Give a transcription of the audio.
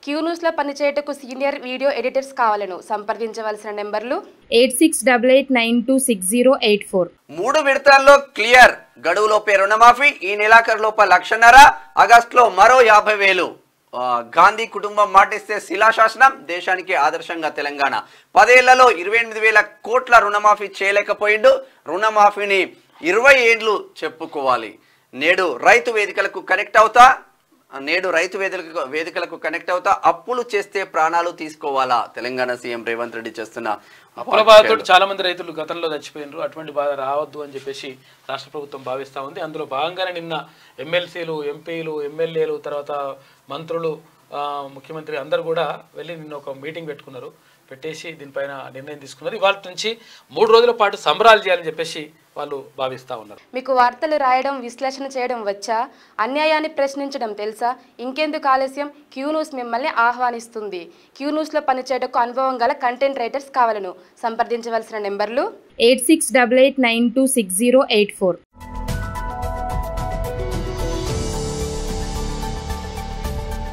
Q news లో పనిచేయటకు senior video editors కావాలను సంప్రదించవలసిన నెంబర్లు 8688926084. 3 విడతల్లో క్లియర్. గడువులోపే రుణమాఫీ. ఈ నెలాఖరులోప 1,00,000. ఆగస్టులో మరో 50,000. గాంధీ కుటుంబం మాటిస్తే శిలాశాసనం. దేశానికి ఆదర్శంగా తెలంగాణ. 10 ఏళ్లలో 28,000 కోట్ల రుణమాఫీ చేయలేకపోయిండు. రుణమాఫీని 20 ఏళ్లు చెప్పుకోవాలి. నేడు రైతు వేదికలకు కనెక్ట్ అవుతా అప్పులు చేస్తే ప్రాణాలు తీసుకోవాలా? తెలంగాణ సీఎం రేవంత్ రెడ్డి చేస్తున్న అప్పుల బాధతో చాలా మంది రైతులు గతంలో చచ్చిపోయినారు. అటువంటి బాధ రావద్దు అని చెప్పేసి రాష్ట్ర ప్రభుత్వం భావిస్తూ ఉంది. అందులో భాగంగానే నిన్న ఎమ్మెల్సీలు, ఎంపీలు, ఎమ్మెల్యేలు, తర్వాత మంత్రులు, ముఖ్యమంత్రి అందరూ కూడా వెళ్ళి నిన్న ఒక మీటింగ్ పెట్టేసి దీనిపైన నిర్ణయం తీసుకున్నారు. ఇవాళ నుంచి 3 రోజుల పాటు సంబరాలు చేయాలని చెప్పేసి వాళ్ళు భావిస్తూ ఉన్నారు. మీకు వార్తలు రాయడం, విశ్లేషణ చేయడం వచ్చా? అన్యాయాన్ని ప్రశ్నించడం తెలుసా? ఇంకెందుకు ఆలస్యం? క్యూ న్యూస్ మిమ్మల్ని ఆహ్వానిస్తుంది. క్యూ న్యూస్లో పనిచేయటకు అనుభవం గల కంటెంట్ రైటర్స్ కావాలను సంప్రదించవలసిన నెంబర్లు 8688926084.